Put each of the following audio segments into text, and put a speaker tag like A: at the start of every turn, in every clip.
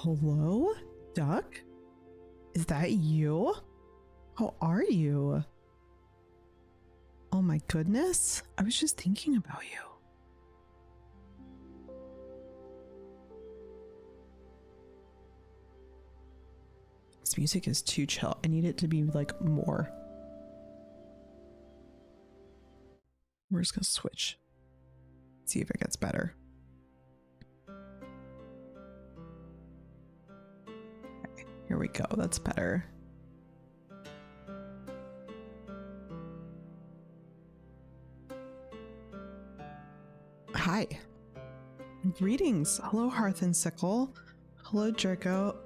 A: Hello, Duck? Is that you? How are you? Oh my goodness, I was just thinking about you. This music is too chill. I need it to be like more. We're just gonna switch. See if it gets better. Okay, here we go. That's better. Hi. Greetings. Hello, Hearth and Sickle. Hello, Drago.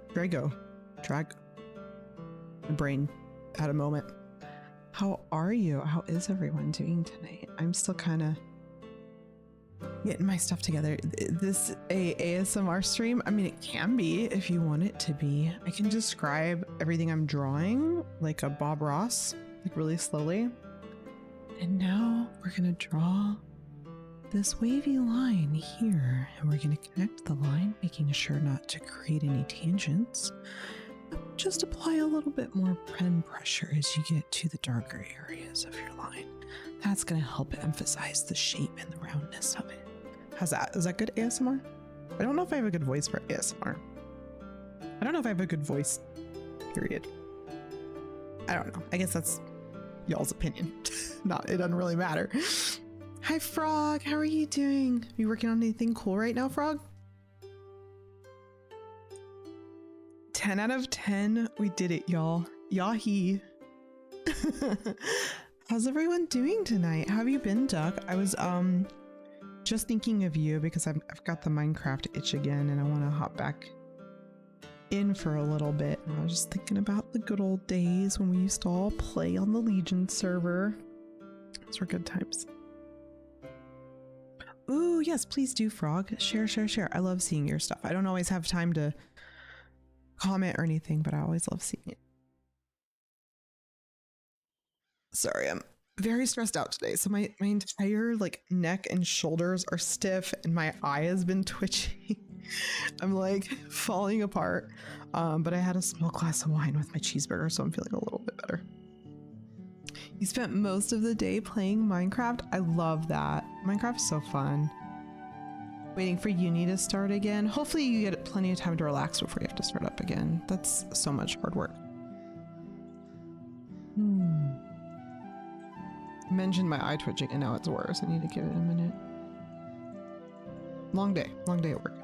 A: My brain had a moment. How are you? How is everyone doing tonight? I'm still kind of getting my stuff together. This a ASMR stream? I mean, it can be if you want it to be. I can describe everything I'm drawing like a Bob Ross, like really slowly. And now we're gonna draw this wavy line here, and we're gonna connect the line, making sure not to create any tangents. Just apply a little bit more pen pressure as you get to the darker areas of your line. That's going to help emphasize the shape and the roundness of it. How's that? Is that good ASMR? I don't know if I have a good voice for ASMR. I don't know if I have a good voice, period. I don't know. I guess that's y'all's opinion. It doesn't really matter. Hi, Frog. How are you doing? Are you working on anything cool right now, Frog? 10 out of 10. We did it, y'all. Yahi. How's everyone doing tonight? How have you been, Duck? I was just thinking of you because I've got the Minecraft itch again and I want to hop back in for a little bit. And I was just thinking about the good old days when we used to all play on the Legion server. Those were good times. Ooh, yes, please do, Frog. Share. I love seeing your stuff. I don't always have time to comment or anything, but I always love seeing it. Sorry, I'm very stressed out today. So my entire like neck and shoulders are stiff and my eye has been twitching. I'm like falling apart. But I had a small glass of wine with my cheeseburger, so I'm feeling a little bit better. You spent most of the day playing Minecraft. I love that. Minecraft's so fun. Waiting for uni to start again. Hopefully you get plenty of time to relax before you have to start up again. That's so much hard work. I mentioned my eye twitching and now it's worse. I need to give it a minute. Long day at work.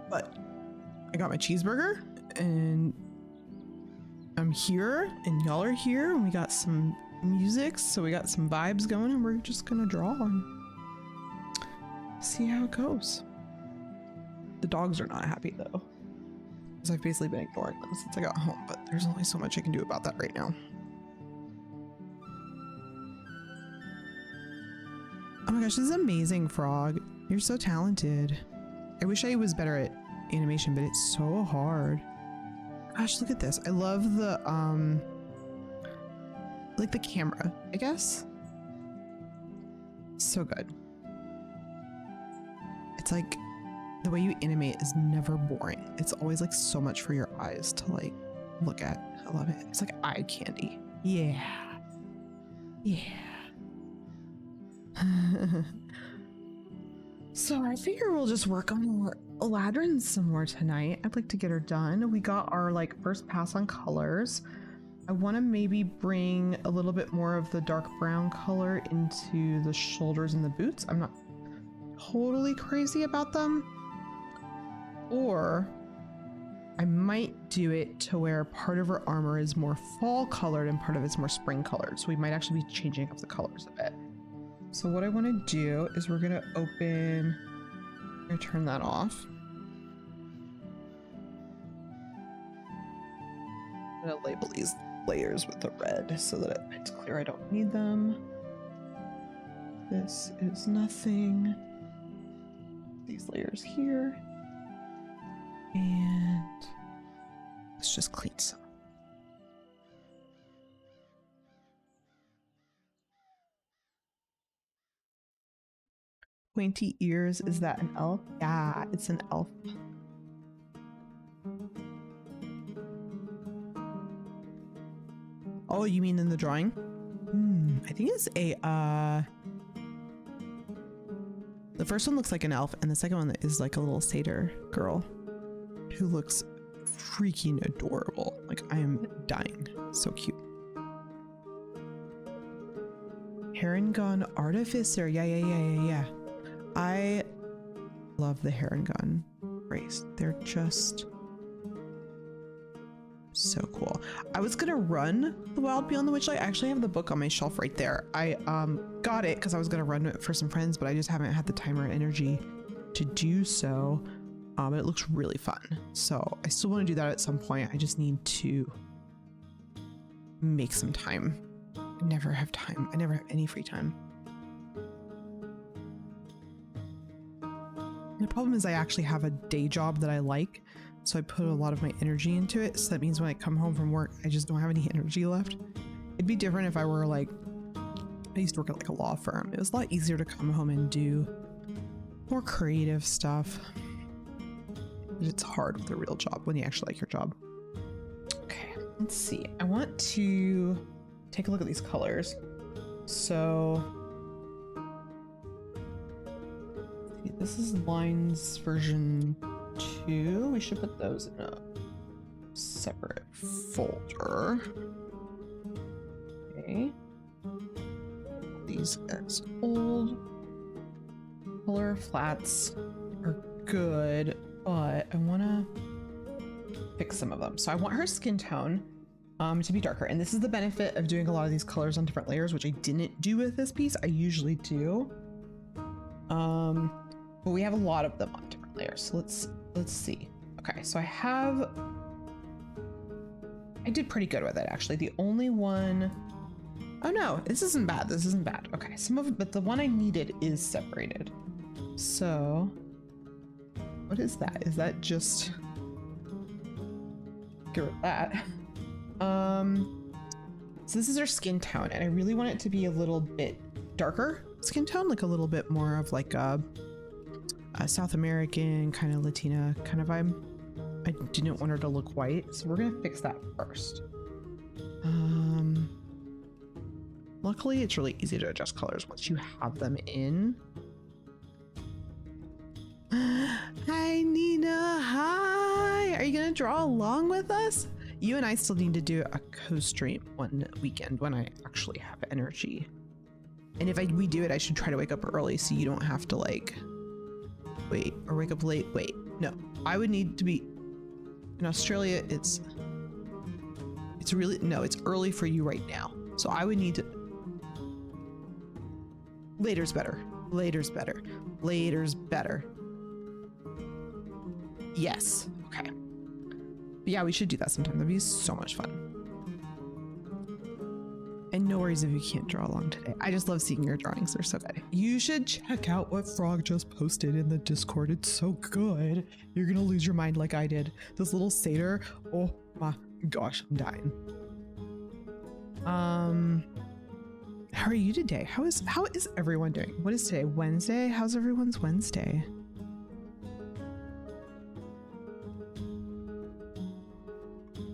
A: But I got my cheeseburger and I'm here and y'all are here and we got some music, so we got some vibes going and we're just gonna draw and see how it goes. The dogs are not happy though, because I've basically been ignoring them since I got home, but there's only so much I can do about that right now. Oh my gosh, this is amazing, Frog. You're so talented. I wish I was better at animation, but it's so hard. Gosh, look at this. I love the like the camera, I guess. So good. It's like the way you animate is never boring. It's always like so much for your eyes to like look at. I love it. It's like eye candy. Yeah. So I figure we'll just work on Eladrin some more tonight. I'd like to get her done. We got our like first pass on colors. I want to maybe bring a little bit more of the dark brown color into the shoulders and the boots. I'm not totally crazy about them. Or I might do it to where part of her armor is more fall colored and part of it's more spring colored. So we might actually be changing up the colors a bit. So what I want to do is we're going to open, I'm going to turn that off. I'm going to label these layers with the red so that it's clear I don't need them. This is nothing. These layers here. And let's just clean some. Pointy ears, is that an elf? Yeah, it's an elf. Oh, you mean in the drawing? I think it's a, the first one looks like an elf, and the second one is like a little satyr girl who looks freaking adorable. Like, I am dying. So cute. Heron Artificer. Yeah. I love the Heron race. They're just so cool. I was gonna run the Wild Beyond the Witchlight. I actually have the book on my shelf right there. I got it because I was gonna run it for some friends, but I just haven't had the time or energy to do so. But it looks really fun. So I still want to do that at some point. I just need to make some time. I never have time. I never have any free time. The problem is I actually have a day job that I like, so I put a lot of my energy into it. So that means when I come home from work, I just don't have any energy left. It'd be different if I were like, I used to work at like a law firm. It was a lot easier to come home and do more creative stuff. But it's hard with a real job when you actually like your job. Okay, let's see. I want to take a look at these colors. So this is Lines version 2. We should put those in a separate folder. Okay. These as old. Color flats are good, but I want to fix some of them. So I want her skin tone to be darker. And this is the benefit of doing a lot of these colors on different layers, which I didn't do with this piece. I usually do. But we have a lot of them on different layers. So let's see. Okay, so I did pretty good with it, actually. The only one, oh no, this isn't bad. This isn't bad. Okay, some of it, but the one I needed is separated. So what is that? Is that just, get rid of that. So this is her skin tone, and I really want it to be a little bit darker skin tone, like a little bit more of like a South American kind of Latina kind of vibe. I didn't want her to look white, so we're gonna fix that first. Luckily it's really easy to adjust colors once you have them in. Hi Nina, hi! Are you gonna draw along with us? You and I still need to do a co-stream one weekend when I actually have energy. And if we do it, I should try to wake up early so you don't have to like wait or wake up late. Wait, no, I would need to be in Australia. It's really, no, it's early for you right now. So I would need to, later's better. Later's better. Later's better. Yes. Okay. But yeah, we should do that sometime. That'd be so much fun. And no worries if you can't draw along today. I just love seeing your drawings. They're so good. You should check out what Frog just posted in the Discord. It's so good. You're gonna lose your mind like I did. This little satyr. Oh my gosh, I'm dying. How are you today? How is everyone doing? What is today? Wednesday? How's everyone's Wednesday?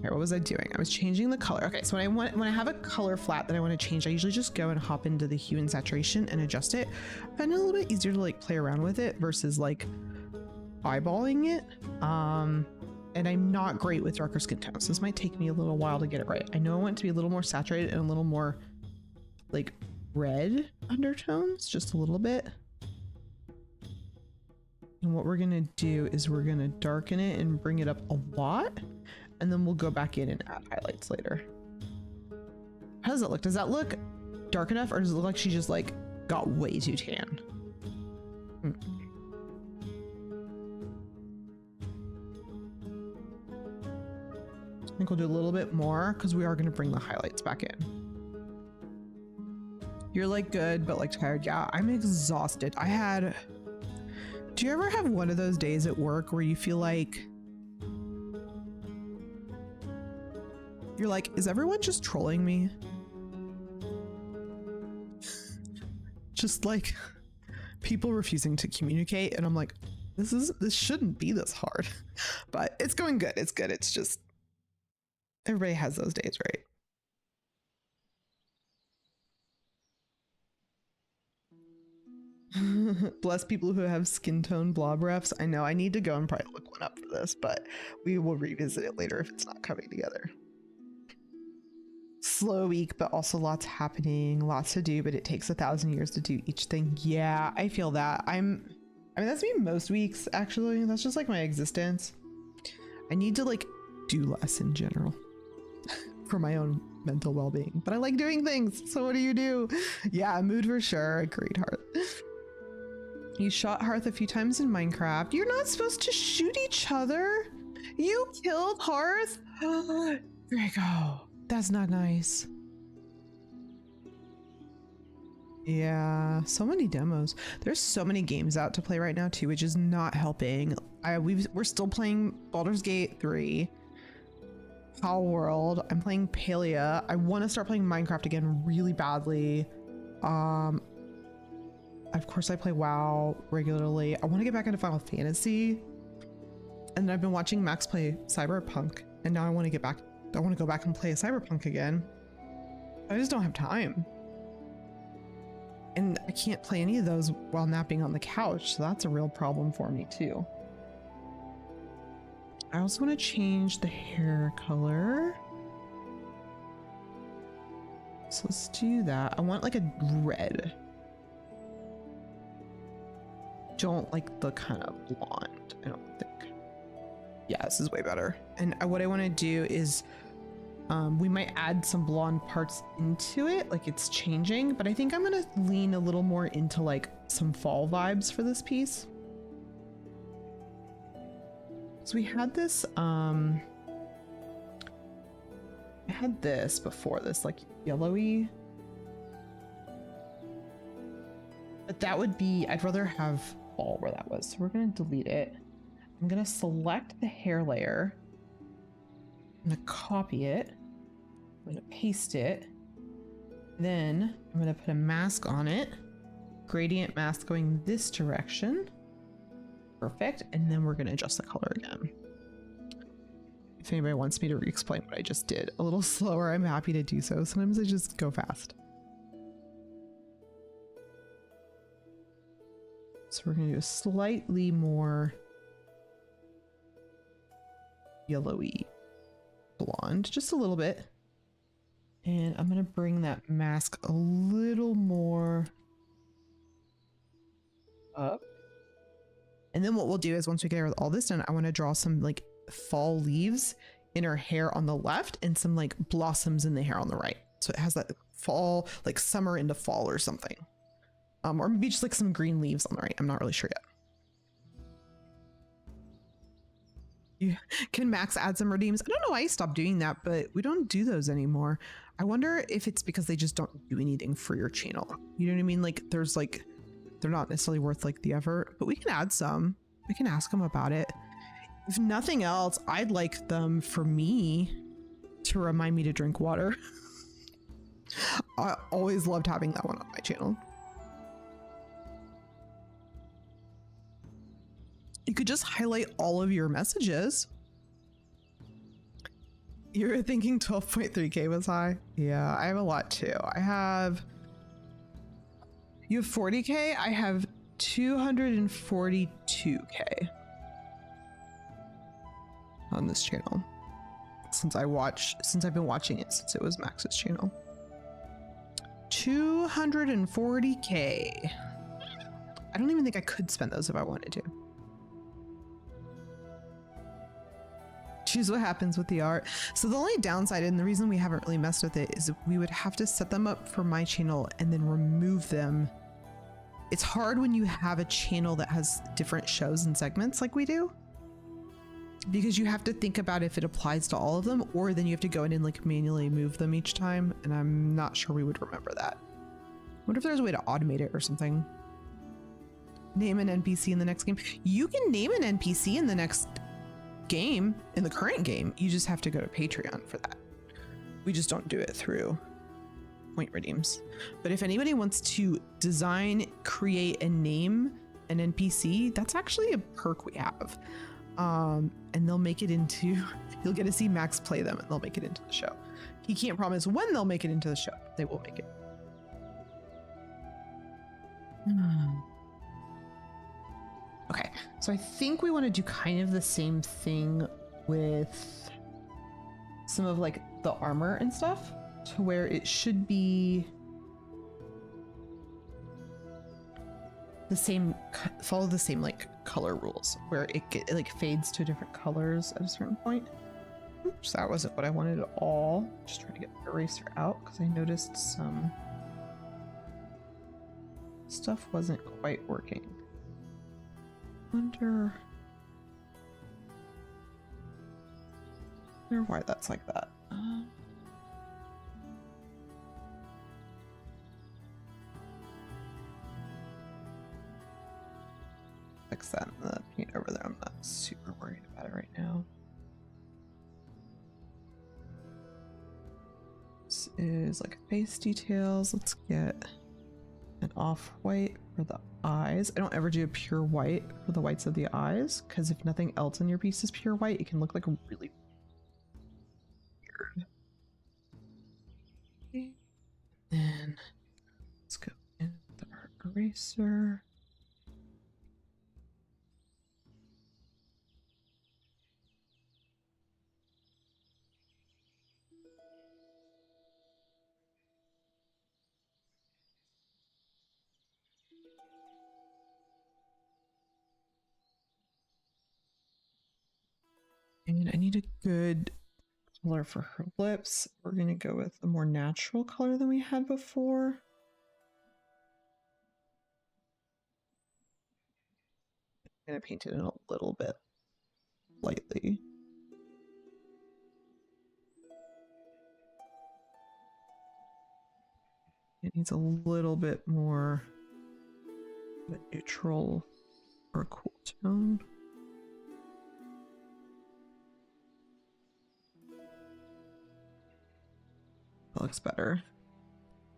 A: Here, what was I doing? I was changing the color. Okay, so when I have a color flat that I want to change, I usually just go and hop into the hue and saturation and adjust it. I find it a little bit easier to like play around with it versus like eyeballing it. And I'm not great with darker skin tones. This might take me a little while to get it right. I know I want it to be a little more saturated and a little more like red undertones, just a little bit. And what we're gonna do is we're gonna darken it and bring it up a lot. And then we'll go back in and add highlights later. How does it look? Does that look dark enough, or does it look like she just like got way too tan? I think we'll do a little bit more because we are going to bring the highlights back in. You're like good, but like tired. Yeah, I'm exhausted. Do you ever have one of those days at work where you feel like you're like, is everyone just trolling me? Just like people refusing to communicate, and I'm like, this shouldn't be this hard. But it's going good. It's good. It's just everybody has those days, right? Bless people who have skin tone blob refs. I know I need to go and probably look one up for this, but we will revisit it later if it's not coming together. Slow week, but also lots happening, lots to do, but it takes 1,000 years to do each thing. Yeah, I feel that. I mean, that's me most weeks, actually. That's just like my existence. I need to like do less in general for my own mental well-being, but I like doing things. So what do? Yeah, mood for sure. Agreed, Hearth. You shot Hearth a few times in Minecraft. You're not supposed to shoot each other. You killed Hearth. There you go. That's not nice. Yeah, so many demos. There's so many games out to play right now too, which is not helping. We're still playing Baldur's Gate 3, Power World. I'm playing Palea. I want to start playing Minecraft again really badly. Of course I play WoW regularly. I want to get back into Final Fantasy. And I've been watching Max play Cyberpunk, and now I want to get back. I want to go back and play a Cyberpunk again. I just don't have time. And I can't play any of those while napping on the couch, so that's a real problem for me too. I also want to change the hair color. So let's do that. I want like a red. Don't like the kind of blonde, I don't think. Yeah, this is way better. And what I want to do is we might add some blonde parts into it, like it's changing, but I think I'm gonna lean a little more into like some fall vibes for this piece. So we had this, I had this before, this like yellowy, but that would be, I'd rather have fall where that was. So we're gonna delete it. I'm gonna select the hair layer. I'm gonna copy it. I'm gonna paste it. Then I'm gonna put a mask on it. Gradient mask going this direction. Perfect. And then we're gonna adjust the color again. If anybody wants me to re-explain what I just did a little slower, I'm happy to do so. Sometimes I just go fast. So we're gonna do a slightly more yellowy blonde, just a little bit. And I'm gonna bring that mask a little more up. And then what we'll do is once we get all this done, I want to draw some like fall leaves in her hair on the left and some like blossoms in the hair on the right. So it has that fall, like summer into fall or something. Or maybe just like some green leaves on the right. I'm not really sure yet. Can Max add some redeems? I don't know why he stopped doing that, but we don't do those anymore. I wonder if it's because they just don't do anything for your channel. You know what I mean? Like there's like, they're not necessarily worth like the effort, but we can add some. We can ask them about it. If nothing else, I'd like them for me to remind me to drink water. I always loved having that one on my channel. You could just highlight all of your messages. You're thinking 12.3K was high? Yeah, I have a lot too. You have 40K? I have 242K on this channel. Since I've been watching it since it was Max's channel. 240K. I don't even think I could spend those if I wanted to. Choose what happens with the art. So the only downside, and the reason we haven't really messed with it, is we would have to set them up for my channel and then remove them. It's hard when you have a channel that has different shows and segments like we do, because you have to think about if it applies to all of them, or then you have to go in and like manually move them each time. And I'm not sure we would remember that. I wonder if there's a way to automate it or something. Name an NPC in the next game. You can name an NPC in the next game, in the current game. You just have to go to Patreon for that. We just don't do it through point redeems. But if anybody wants to design, create, and name an NPC, that's actually a perk we have. And they'll make it into, you'll get to see Max play them and they'll make it into the show. He can't promise when they'll make it into the show. They will make it. Okay, so I think we want to do kind of the same thing with some of like the armor and stuff, to where it should be the same, follow the same like color rules, where it like fades to different colors at a certain point. Oops, that wasn't what I wanted at all. Just trying to get the eraser out because I noticed some stuff wasn't quite working. Wonder why that's like that. Fix that in the paint over there. I'm not super worried about it right now. This is like face details. Let's get an off-white for the eyes. I don't ever do a pure white for the whites of the eyes, because if nothing else in your piece is pure white, it can look like a really weird. Okay. Then let's go in with our eraser. And I need a good color for her lips. We're going to go with a more natural color than we had before. I'm going to paint it in a little bit lightly. It needs a little bit more of a neutral or a cool tone. That looks better.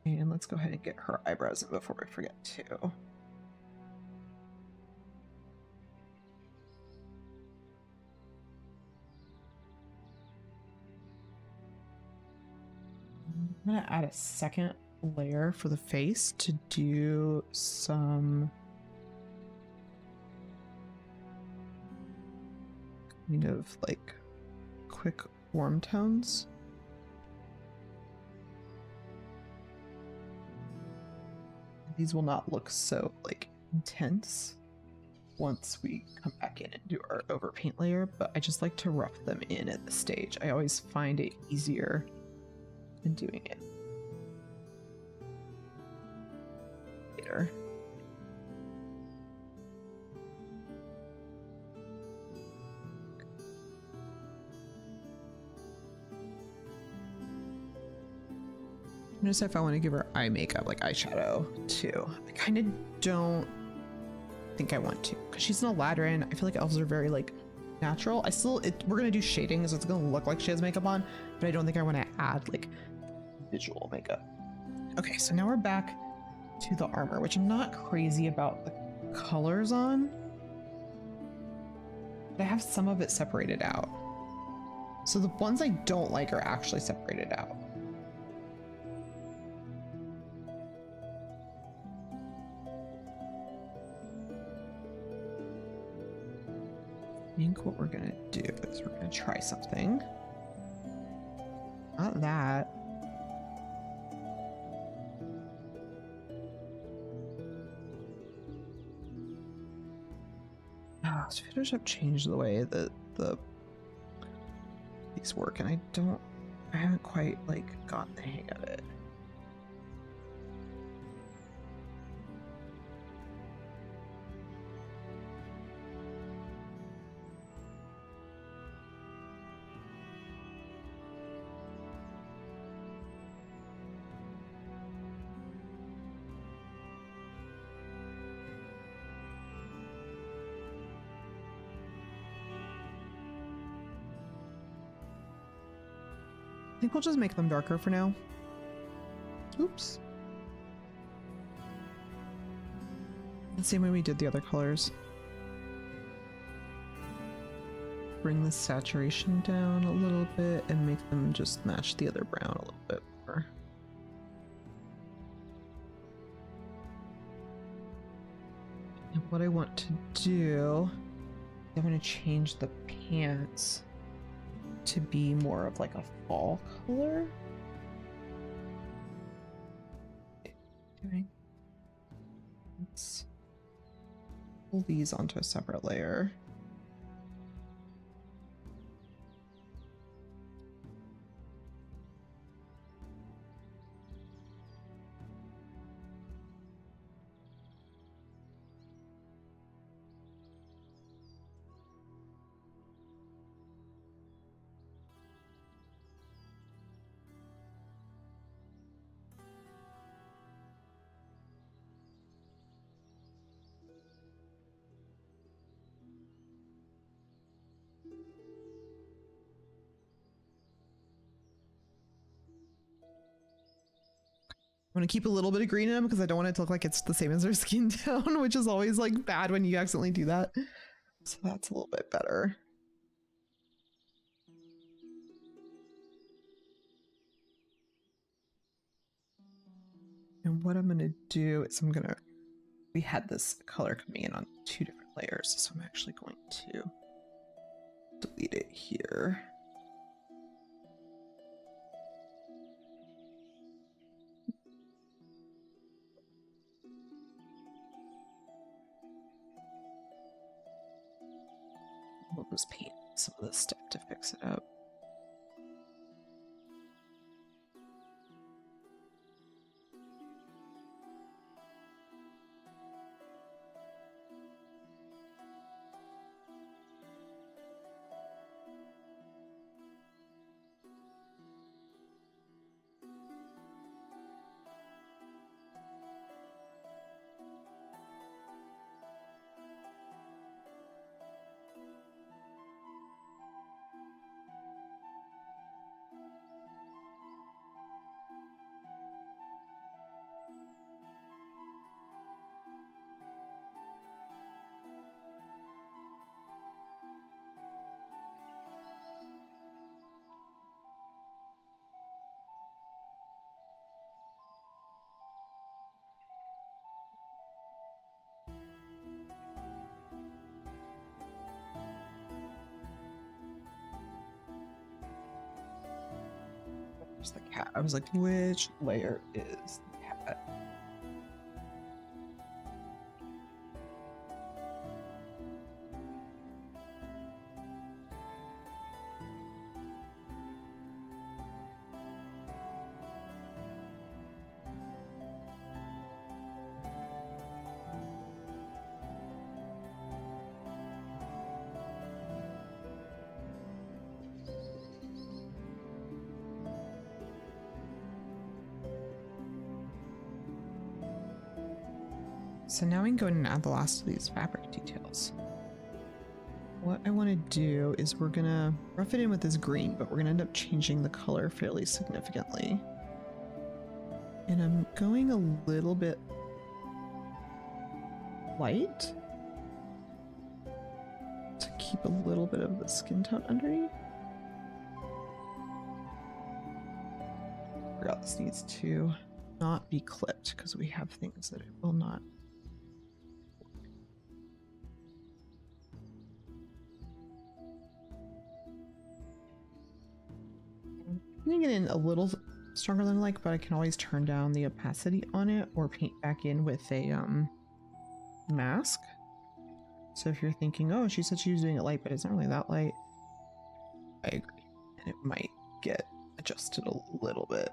A: And let's go ahead and get her eyebrows in before we forget too. I'm gonna add a second layer for the face to do some kind of like quick warm tones. These will not look so like intense once we come back in and do our overpaint layer, but I just like to rough them in at the stage. I always find it easier than doing it later. Notice if I want to give her eye makeup, like eyeshadow too. I kind of don't think I want to, because she's an Eladrin. I feel like elves are very like natural. We're gonna do shading, so it's gonna look like she has makeup on, but I don't think I want to add like visual makeup. Okay, so now we're back to the armor, which I'm not crazy about the colors on, but I have some of it separated out. So the ones I don't like are actually separated out. I think what we're gonna do is we're gonna try something. Not that. So Photoshop changed the way that these work, and I haven't quite like gotten the hang of it. I think we'll just make them darker for now. Oops. The same way we did the other colors. Bring the saturation down a little bit and make them just match the other brown a little bit more. And what I want to do, I'm going to change the pants to be more of like a fall color. Let's pull these onto a separate layer. I'm gonna keep a little bit of green in them because I don't want it to look like it's the same as their skin tone, which is always like bad when you accidentally do that. So that's a little bit better. And what I'm gonna do is we had this color coming in on 2 different layers, so I'm actually going to delete it here. We'll just paint some of this stuff to fix it up. The cat. I was like, which layer is the cat? So now we can go in and add the last of these fabric details. What I want to do is we're gonna rough it in with this green, but we're gonna end up changing the color fairly significantly. And I'm going a little bit light to keep a little bit of the skin tone underneath. I forgot this needs to not be clipped because we have things that it will not. I'm putting it in a little stronger than I like, but I can always turn down the opacity on it or paint back in with a mask. So if you're thinking, oh, she said she was doing it light, but it's not really that light, I agree. And it might get adjusted a little bit.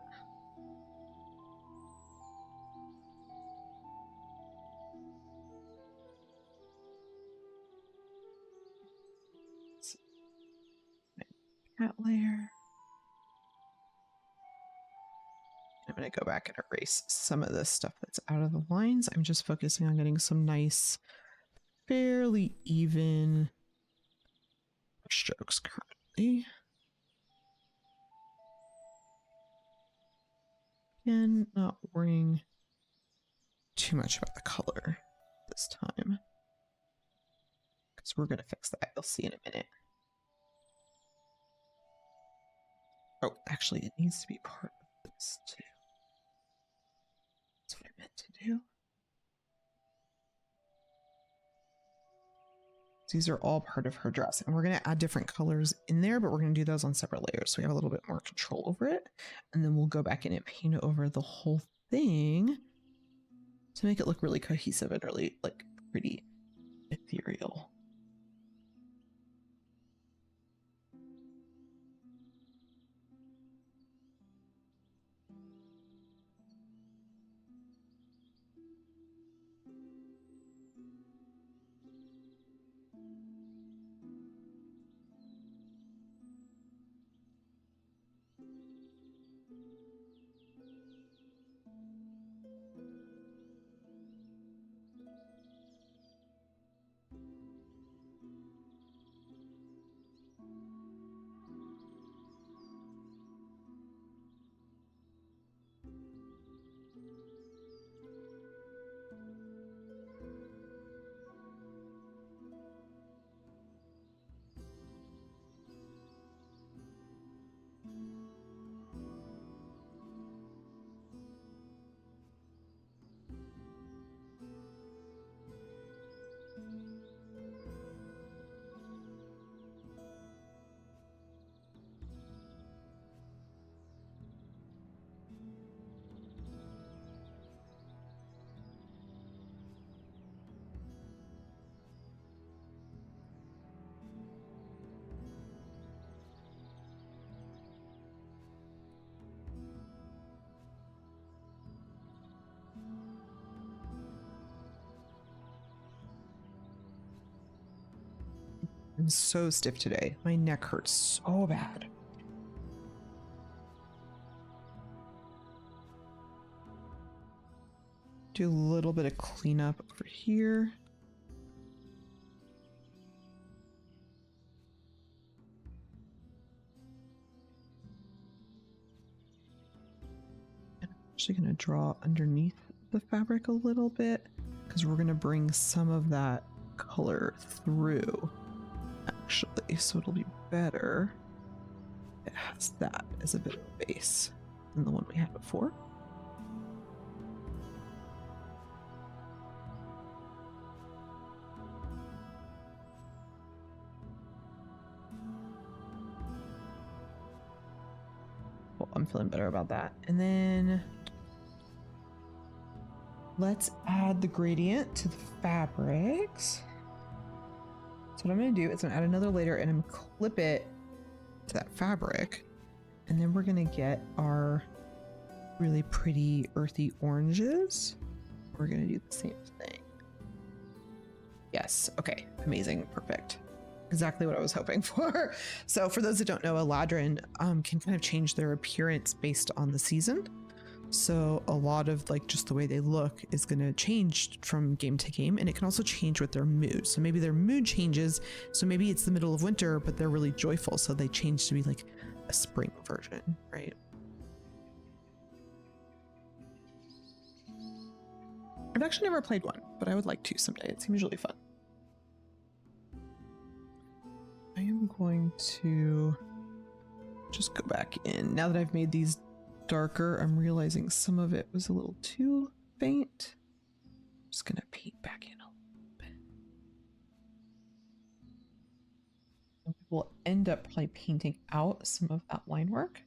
A: Cat layer. I'm going to go back and erase some of this stuff that's out of the lines. I'm just focusing on getting some nice, fairly even strokes currently. And not worrying too much about the color this time, because we're going to fix that. You'll see in a minute. Oh, actually, it needs to be part of this too. That's what I meant to do. These are all part of her dress, and we're going to add different colors in there, but we're going to do those on separate layers so we have a little bit more control over it. And then we'll go back in and paint over the whole thing to make it look really cohesive and really like pretty ethereal. I'm so stiff today. My neck hurts so bad. Do a little bit of cleanup over here. And I'm actually going to draw underneath the fabric a little bit because we're going to bring some of that color through. Actually, so it'll be better. It has that as a bit of a base than the one we had before. Well, I'm feeling better about that. And then let's add the gradient to the fabrics. So what I'm going to do is I'm going to add another layer and I'm going to clip it to that fabric. And then we're going to get our really pretty earthy oranges. We're going to do the same thing. Yes. Okay. Amazing. Perfect. Exactly what I was hoping for. So for those that don't know, Eladrin can kind of change their appearance based on the season. So a lot of like just the way they look is going to change from game to game, and it can also change with their mood. So maybe their mood changes. So maybe it's the middle of winter, but they're really joyful. So they change to be like a spring version, right? I've actually never played one, but I would like to someday. It seems really fun. I am going to just go back in. Now that I've made these darker, I'm realizing some of it was a little too faint. I'm just gonna paint back in a little bit. And we'll end up probably painting out some of that line work.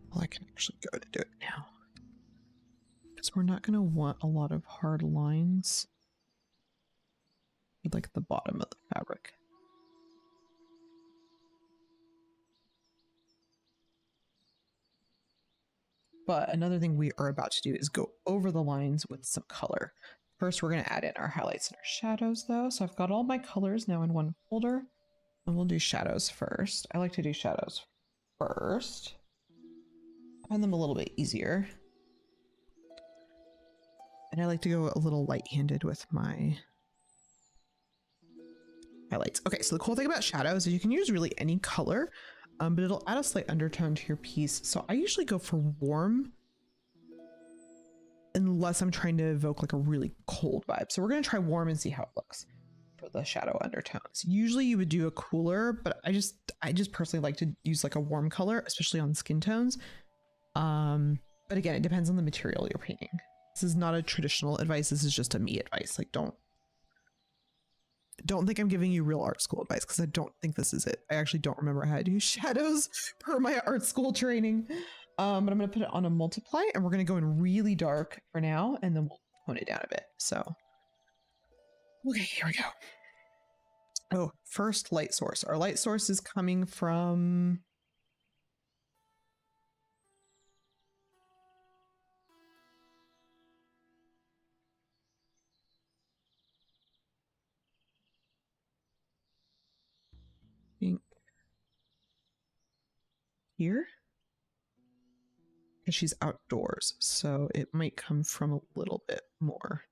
A: Well, I can actually go to do it now, because we're not gonna want a lot of hard lines with like the bottom of the fabric. But another thing we are about to do is go over the lines with some color. First, we're going to add in our highlights and our shadows though. So I've got all my colors now in one folder, and we'll do shadows first. I like to do shadows first. I find them a little bit easier. And I like to go a little light-handed with my highlights. Okay, so the cool thing about shadows is you can use really any color, but it'll add a slight undertone to your piece. So I usually go for warm unless I'm trying to evoke like a really cold vibe. So we're going to try warm and see how it looks for the shadow undertones. Usually you would do a cooler, but I just personally like to use like a warm color, especially on skin tones. But again, it depends on the material you're painting. This is not a traditional advice. This is just a me advice. Like don't don't think I'm giving you real art school advice because I don't think this is it. I actually don't remember how to do shadows per my art school training. But I'm going to put it on a multiply and we're going to go in really dark for now and then we'll tone it down a bit. So, okay, here we go. Oh, first light source. Our light source is coming from... here? Because she's outdoors, so it might come from a little bit more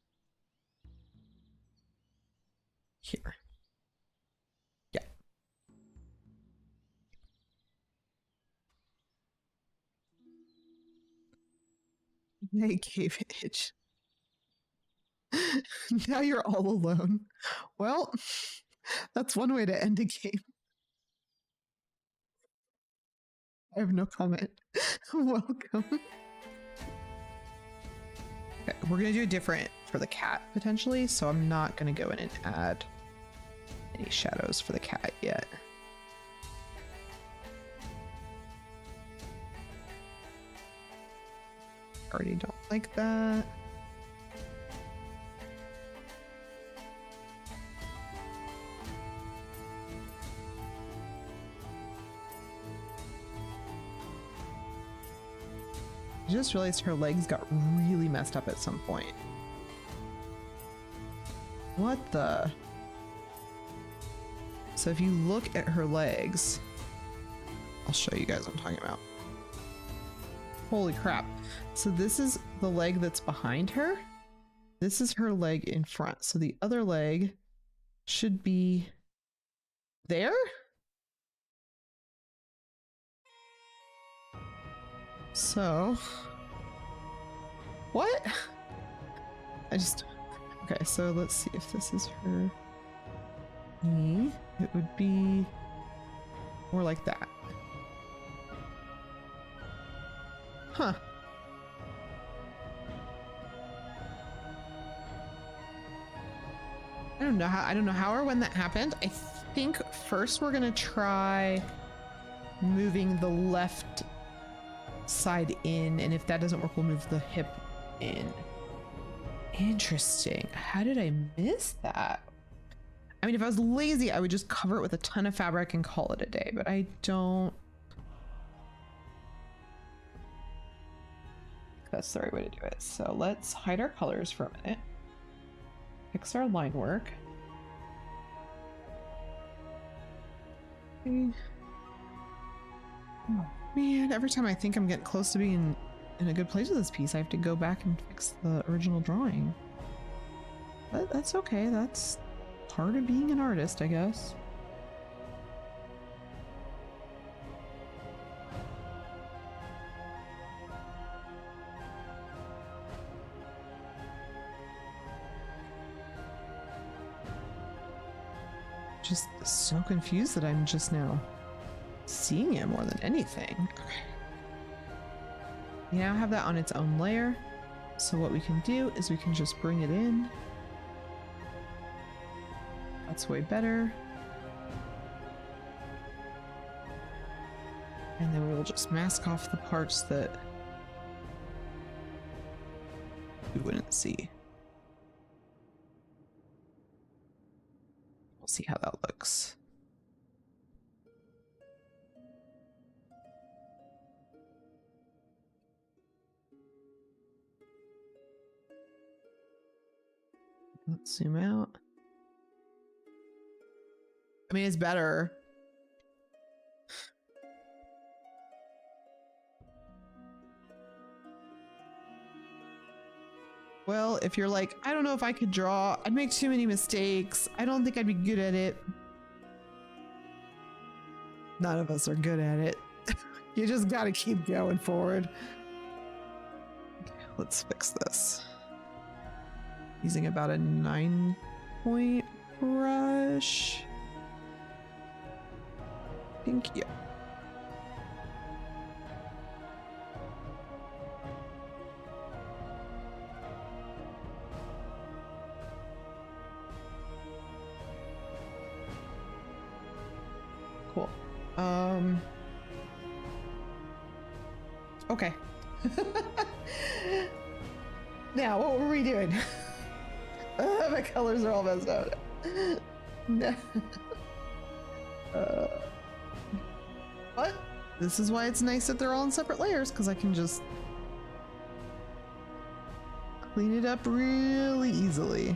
A: here. Yeah. Hey, cave itch. Now you're all alone. Well, that's one way to end a game. I have no comment. Welcome. Okay, we're gonna do a different for the cat potentially, so I'm not gonna go in and add any shadows for the cat yet. Already don't like that. I just realized her legs got really messed up at some point. What the? So if you look at her legs, I'll show you guys what I'm talking about. Holy crap. So this is the leg that's behind her. This is her leg in front. So the other leg should be there? So, what? Okay, so let's see if this is her knee. It would be more like that. Huh. I don't know how or when that happened. I think first we're gonna try moving the left side in, and if that doesn't work, we'll move the hip in. Interesting. How did I miss that? I mean, if I was lazy, I would just cover it with a ton of fabric and call it a day, but I don't. That's the right way to do it. So let's hide our colors for a minute. Fix our line work. Okay. Oh man, every time I think I'm getting close to being in a good place with this piece, I have to go back and fix the original drawing. But that's okay, that's part of being an artist, I guess. Just so confused that I'm just now seeing it more than anything. Okay. We now have that on its own layer. So what we can do is we can just bring it in. That's way better. And then we will just mask off the parts that we wouldn't see. We'll see how that looks. Let's zoom out. I mean, it's better. Well, if you're like, I don't know if I could draw, I'd make too many mistakes, I don't think I'd be good at it. None of us are good at it. You just gotta keep going forward. Okay, let's fix this. Using about a 9-point brush. Thank you. Cool. Okay. Now, what were we doing? My colors are all messed up. No. What? This is why it's nice that they're all in separate layers, because I can just clean it up really easily.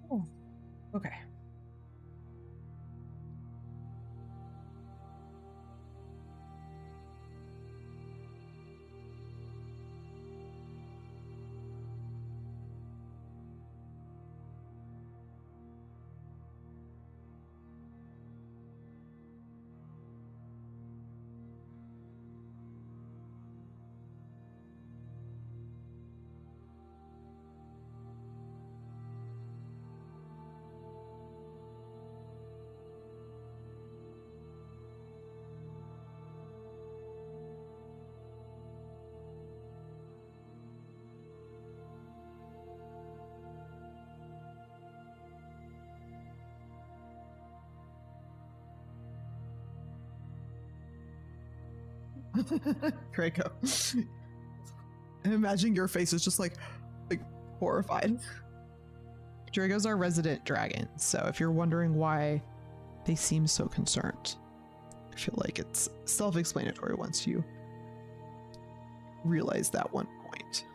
A: Oh, okay. Draco. Imagine your face is just like horrified. Draco's our resident dragon, so if you're wondering why they seem so concerned, I feel like it's self-explanatory once you realize that one point.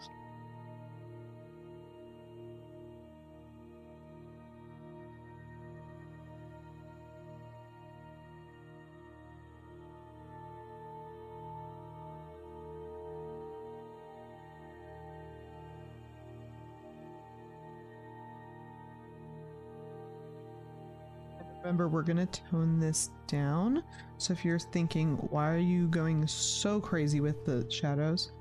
A: Remember, we're gonna tone this down. So if you're thinking, why are you going so crazy with the shadows?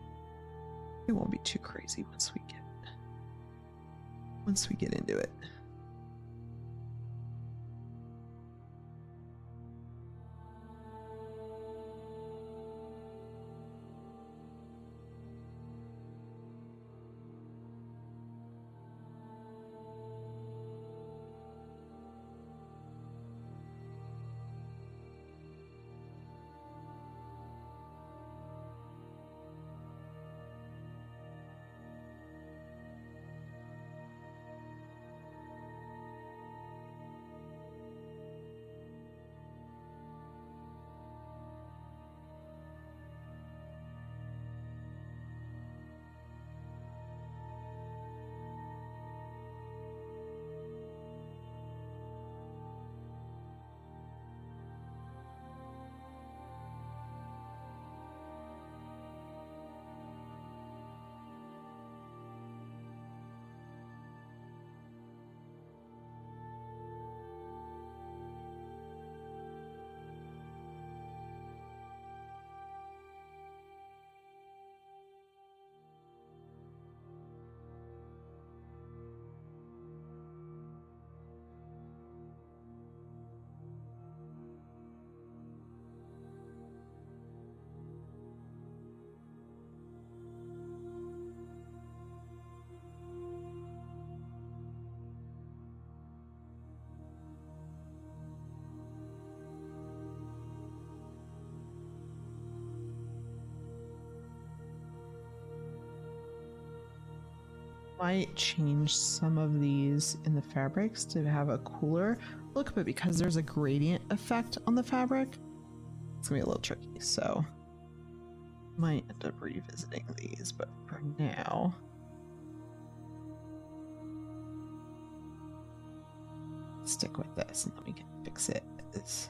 A: It won't be too crazy once we get into it. might change some of these in the fabrics to have a cooler look, but because there's a gradient effect on the fabric, it's gonna be a little tricky. So might end up revisiting these, but for now, stick with this and then we can fix it as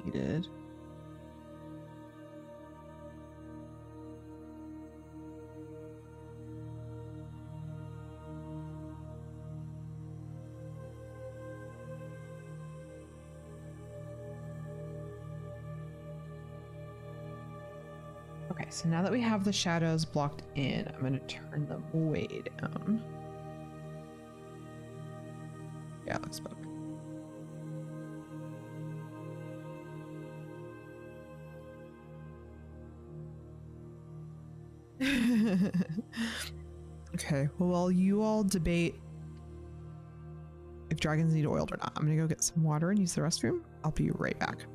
A: needed. Okay, so now that we have the shadows blocked in, I'm going to turn them way down. Yeah, it looks better. Okay, well, while you all debate if dragons need oiled or not, I'm going to go get some water and use the restroom. I'll be right back.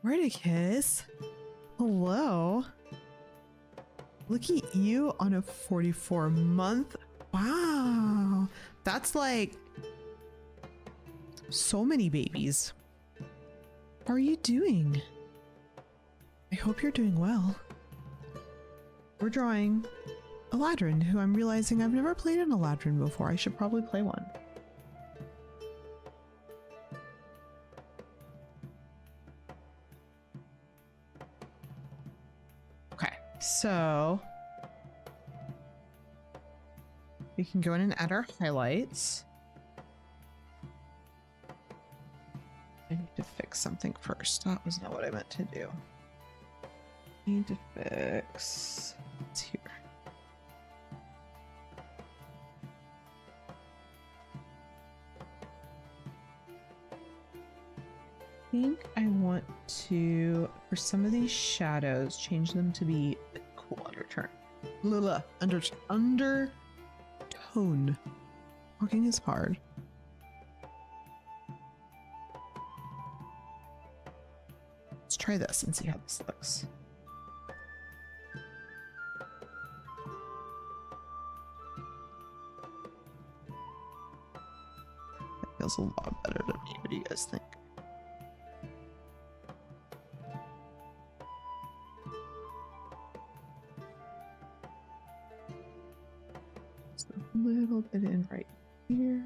A: Where'd kiss? Hello? Look at you on a 44-month. Wow. That's like so many babies. How are you doing? I hope you're doing well. We're drawing Eladrin, who I'm realizing I've never played an Eladrin before. I should probably play one. Okay, so we can go in and add our highlights. I need to fix something first. That was not what I meant to do. I need to fix... It's here. I think I want to, for some of these shadows, change them to be a cool undertone. Undertone. Talking is hard. Let's try this and see how this looks. That feels a lot better to me. What do you guys think? Just a little bit in right here.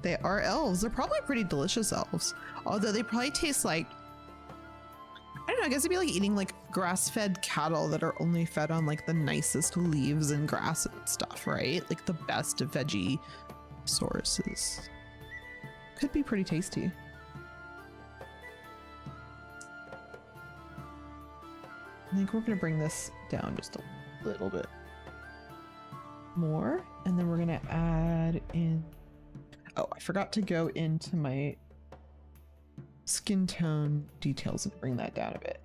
A: They are elves. They're probably pretty delicious elves. Although they probably taste like, I don't know, I guess it'd be like eating like grass-fed cattle that are only fed on like the nicest leaves and grass and stuff, right? Like the best veggie sources. Could be pretty tasty. I think we're gonna bring this down just a little bit more, and then we're gonna add in, oh, I forgot to go into my skin tone details and bring that down a bit.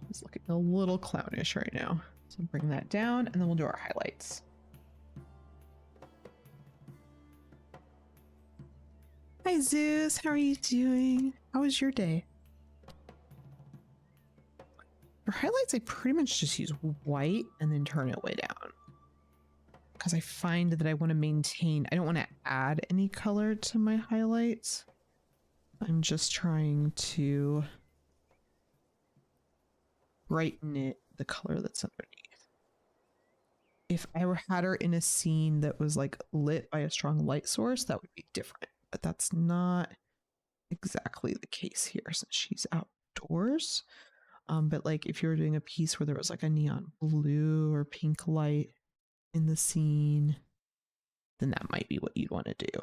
A: It's looking a little clownish right now, so bring that down and then we'll do our highlights. Hi Zeus, how are you doing? How was your day? For highlights, I pretty much just use white and then turn it way down. Because I find that I want to maintain, I don't want to add any color to my highlights. I'm just trying to brighten it, the color that's underneath. If I had her in a scene that was like lit by a strong light source, that would be different. But that's not exactly the case here since she's outdoors. But like if you were doing a piece where there was like a neon blue or pink light in the scene, then that might be what you'd want to do.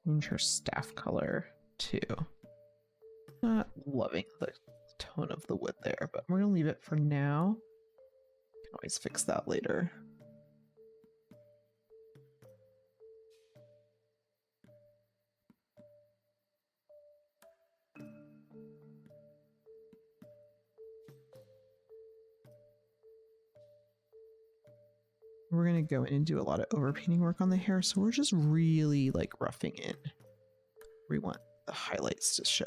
A: change her staff color too. Not loving the tone of the wood there, but we're gonna leave it for now. Can always fix that later. We're gonna go in and do a lot of overpainting work on the hair, so we're just really like roughing in. We want the highlights to show.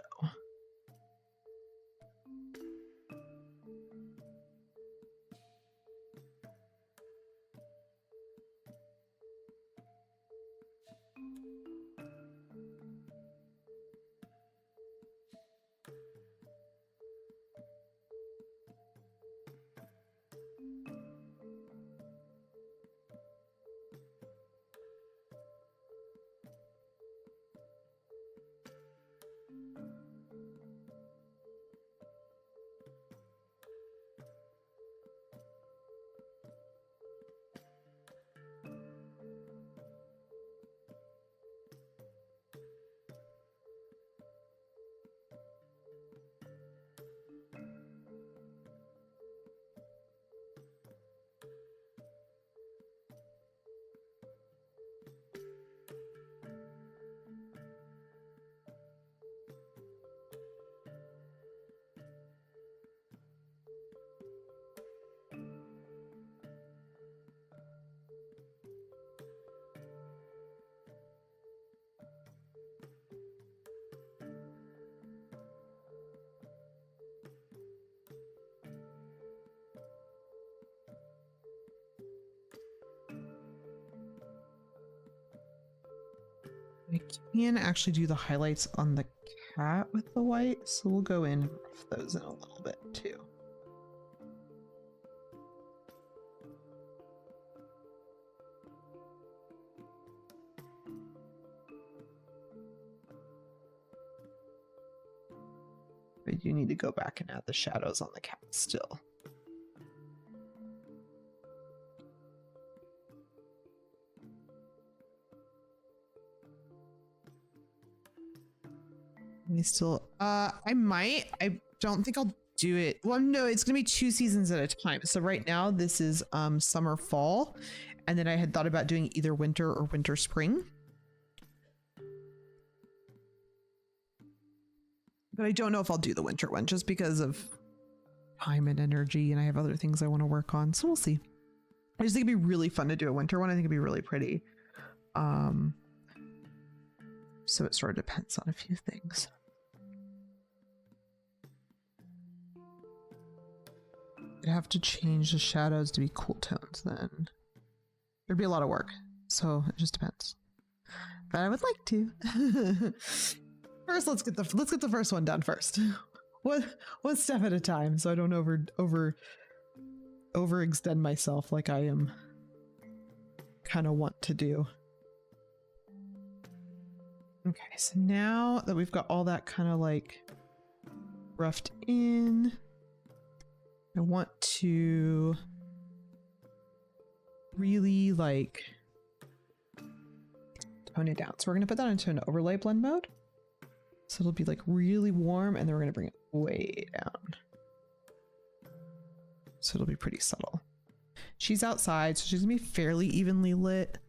A: I can actually do the highlights on the cat with the white, so we'll go in and rough those in a little bit too. But you need to go back and add the shadows on the cat still. I don't think I'll do it. Well, no, it's gonna be 2 seasons at a time. So right now this is summer, fall, and then I had thought about doing either winter or winter, spring. But I don't know if I'll do the winter one just because of time and energy, and I have other things I want to work on. So we'll see. I just think it'd be really fun to do a winter one. I think it'd be really pretty. So it sort of depends on a few things. I'd have to change the shadows to be cool tones then. There'd be a lot of work, so it just depends. But I would like to. First, let's get the first one done first. One step at a time, so I don't overextend myself like I am kind of want to do. Okay, so now that we've got all that kind of like roughed in, I want to really like tone it down. So we're going to put that into an overlay blend mode. So it'll be like really warm, and then we're going to bring it way down. So it'll be pretty subtle. She's outside, so she's going to be fairly evenly lit.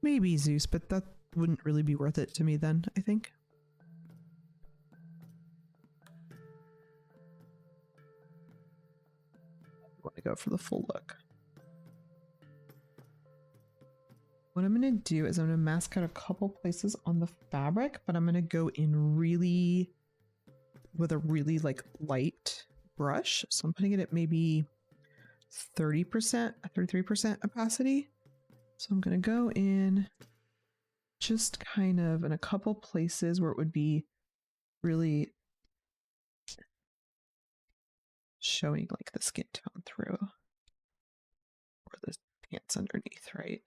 A: Maybe Zeus, but that wouldn't really be worth it to me then, I think. I want to go for the full look. What I'm going to do is I'm going to mask out a couple places on the fabric, but I'm going to go in really with a really like light brush. So I'm putting it at maybe 30%, 33% opacity. So I'm going to go in just kind of in a couple places where it would be really showing like the skin tone through, or the pants underneath, right?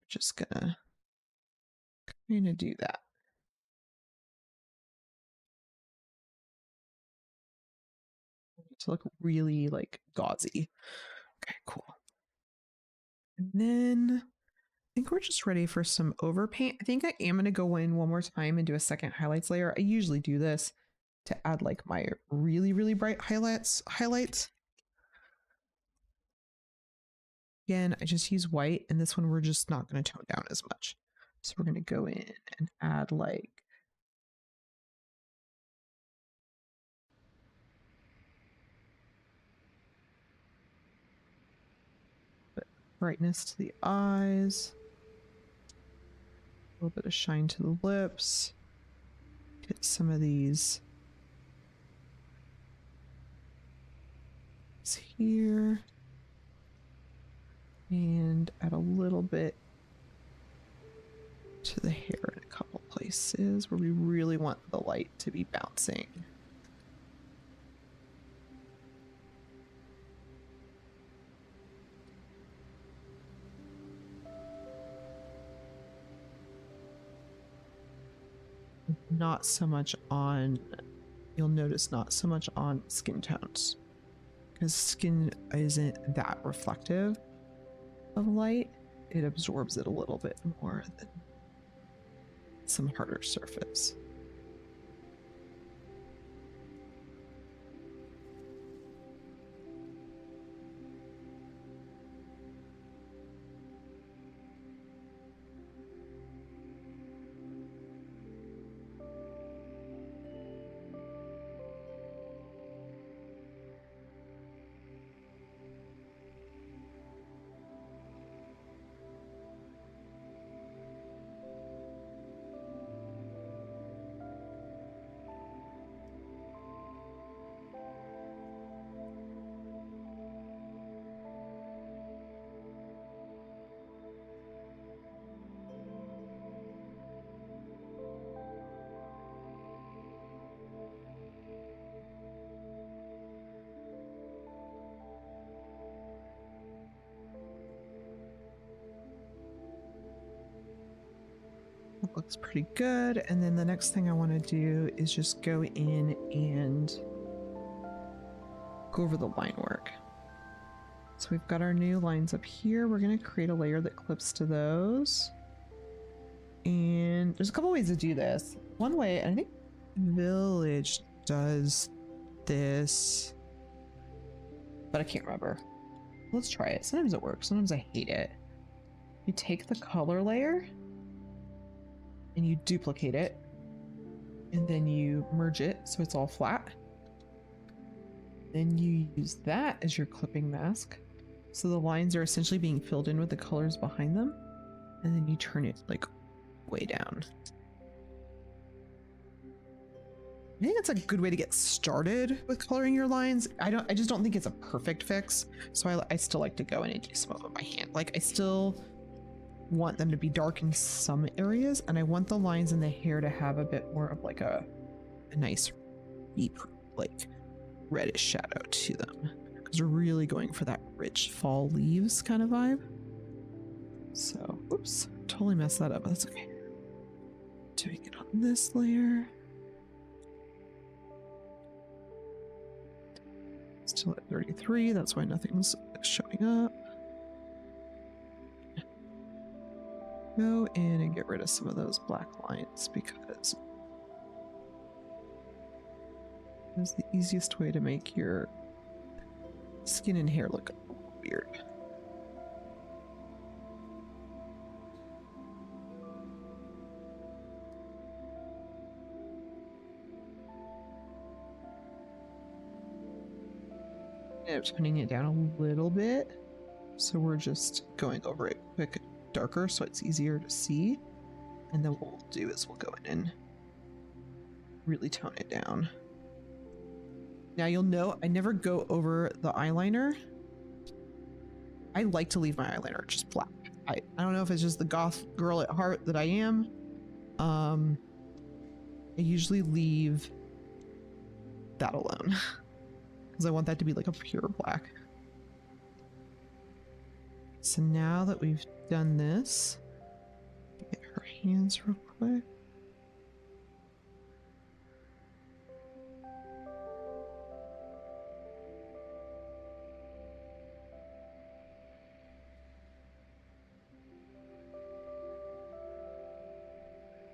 A: Just gonna kind of do that. To look really like gauzy. Okay, cool. And then I think we're just ready for some overpaint. I think I am going to go in one more time and do a second highlights layer. I usually do this to add like my really, really bright highlights. Again, I just use white, and this one we're just not going to tone down as much. So we're going to go in and add like brightness to the eyes, a little bit of shine to the lips, get some of these here, and add a little bit to the hair in a couple places where we really want the light to be bouncing. Not so much on, you'll notice not so much on skin tones, because skin isn't that reflective of light. It absorbs it a little bit more than some harder surface. Looks pretty good. And then the next thing I want to do is just go in and go over the line work. So we've got our new lines up here. We're going to create a layer that clips to those. And there's a couple ways to do this. One way, and I think Village does this, but I can't remember. Let's try it. Sometimes it works. Sometimes I hate it. You take the color layer and you duplicate it, and then you merge it so it's all flat. Then you use that as your clipping mask, so the lines are essentially being filled in with the colors behind them, and then you turn it like way down. I think that's a good way to get started with coloring your lines. I just don't think it's a perfect fix, so I still like to go in and do some of it by hand. Like, I still want them to be dark in some areas, and I want the lines in the hair to have a bit more of like a nice deep, like reddish shadow to them, because we're really going for that rich fall leaves kind of vibe. So, oops, totally messed that up, but that's okay. Doing it on this layer. Still at 33, that's why nothing's showing up. Go in and get rid of some of those black lines, because it's the easiest way to make your skin and hair look weird. I'm turning it down a little bit, so we're just going over it quick, darker, so it's easier to see. And then what we'll do is we'll go in and really tone it down. Now you'll know I never go over the eyeliner. I like to leave my eyeliner just black. I don't know if it's just the goth girl at heart that I am. I usually leave that alone because I want that to be like a pure black. So now that we've done this, get her hands real quick.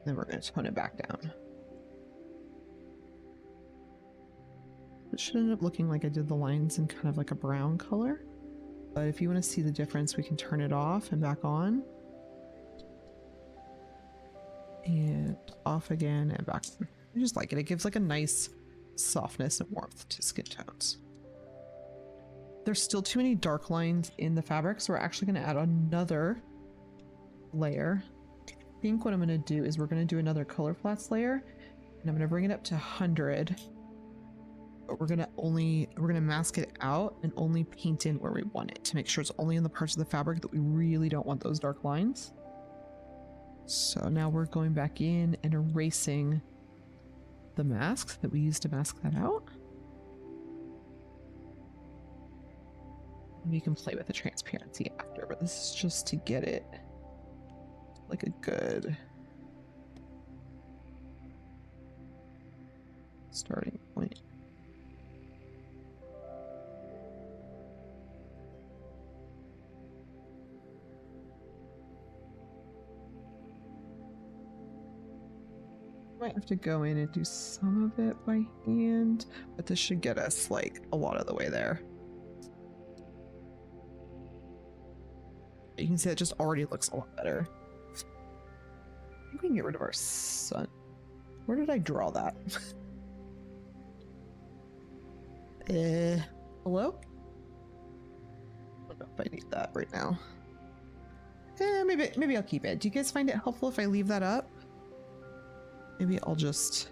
A: Then we're going to tone it back down. It should end up looking like I did the lines in kind of like a brown color. But if you want to see the difference, we can turn it off and back on. And off again and back on. I just like it. It gives like a nice softness and warmth to skin tones. There's still too many dark lines in the fabric, so we're actually going to add another layer. I think what I'm going to do is we're going to do another color flats layer, and I'm going to bring it up to 100. But we're going to mask it out and only paint in where we want it to make sure it's only in the parts of the fabric that we really don't want those dark lines. So now we're going back in and erasing the masks that we used to mask that out. We can play with the transparency after, but this is just to get it like a good starting point. Might have to go in and do some of it by hand, but this should get us like a lot of the way there. You can see it just already looks a lot better. I think we can get rid of our sun. Where did I draw that? Hello? I don't know if I need that right now. Maybe I'll keep it. Do you guys find it helpful if I leave that up? Maybe I'll just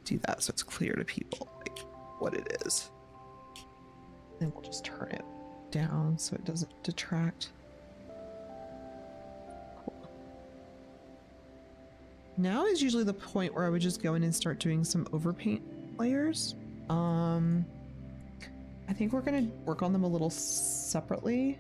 A: do that so it's clear to people like what it is. Then we'll just turn it down so it doesn't detract. Cool. Now is usually the point where I would just go in and start doing some overpaint layers. I think we're gonna work on them a little separately.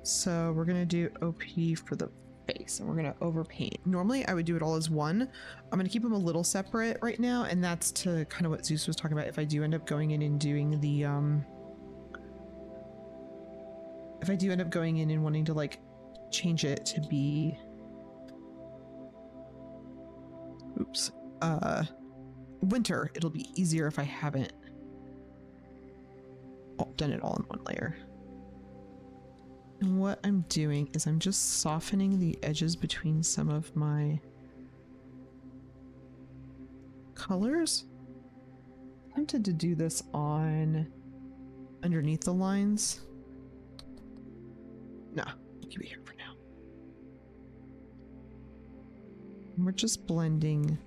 A: So we're gonna do OP for the face and we're gonna overpaint. Normally I would do it all as one. I'm gonna keep them a little separate right now, and that's to kind of what Zeus was talking about. If I do end up going in and doing the if I do end up going in and wanting to like change it to be winter, it'll be easier if I haven't done it all in one layer. And what I'm doing is I'm just softening the edges between some of my colors. I'm tempted to do this on underneath the lines. Nah, I'll keep it here for now. And we're just blending.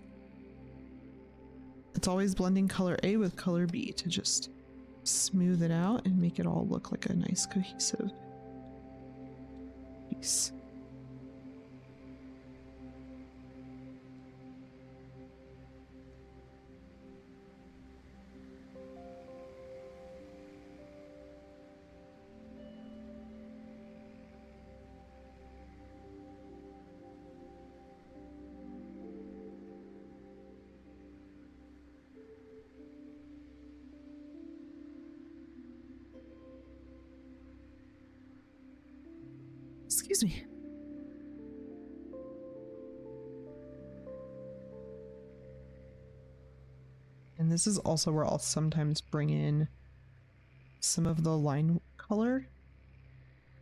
A: It's always blending color A with color B to just smooth it out and make it all look like a nice cohesive piece. Excuse me. And this is also where I'll sometimes bring in some of the line color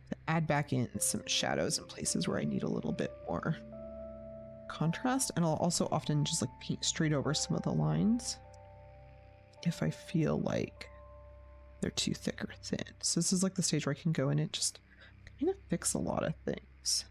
A: to add back in some shadows in places where I need a little bit more contrast. And I'll also often just like paint straight over some of the lines if I feel like they're too thick or thin. So this is like the stage where I can go in and just kind of fix a lot of things.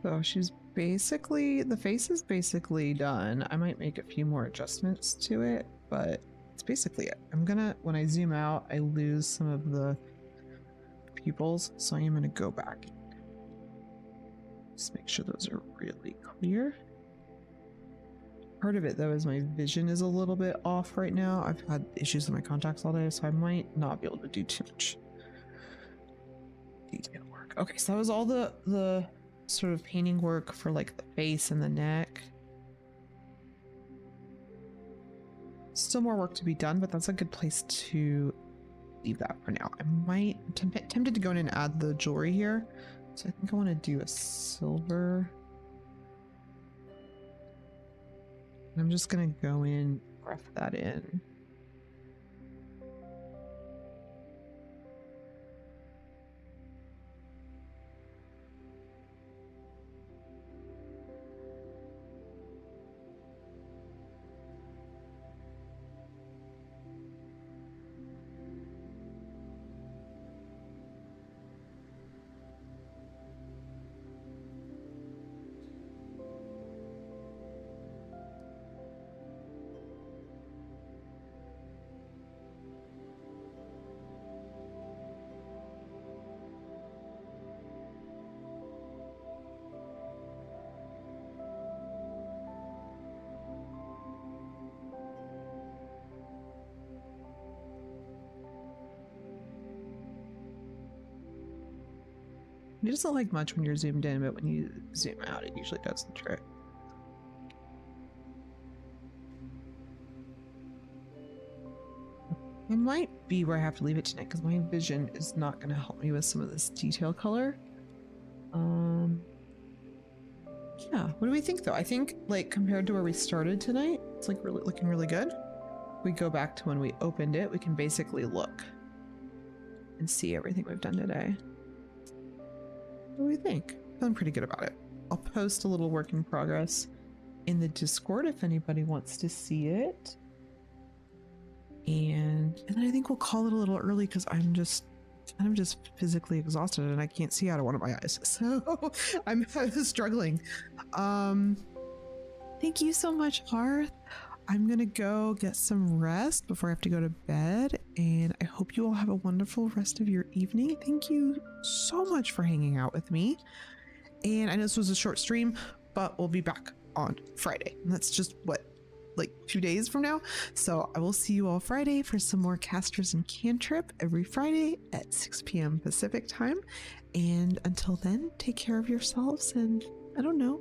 A: So she's basically, the face is basically done. I might make a few more adjustments to it, but it's basically it. I'm gonna, when I zoom out, I lose some of the pupils, so I am gonna go back. Just make sure those are really clear. Part of it though is my vision is a little bit off right now. I've had issues with my contacts all day, so I might not be able to do too much detail work. Okay, so that was all the sort of painting work for like the face and the neck. Still more work to be done, but that's a good place to leave that for now. I might tempted to go in and add the jewelry here, so I think I want to do a silver. I'm just gonna go in, rough that in. It doesn't like much when you're zoomed in, but when you zoom out, it usually does the trick. It might be where I have to leave it tonight because my vision is not going to help me with some of this detail color. Yeah, what do we think though? I think like compared to where we started tonight, it's like really looking really good. We go back to when we opened it, we can basically look and see everything we've done today. What do we think? Feeling pretty good about it. I'll post a little work in progress in the Discord if anybody wants to see it. And then I think we'll call it a little early because I'm just physically exhausted and I can't see out of one of my eyes. So I'm struggling. Thank you so much, Hearth. I'm gonna go get some rest before I have to go to bed, and I hope you all have a wonderful rest of your evening. Thank you so much for hanging out with me. And I know this was a short stream, but we'll be back on Friday. And that's just what, like 2 days from now. So I will see you all Friday for some more Casters and Cantrip every Friday at 6 p.m. Pacific time. And until then, take care of yourselves and I don't know,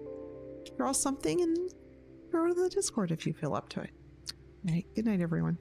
A: draw something and throw it in the Discord if you feel up to it. All right, good night, everyone.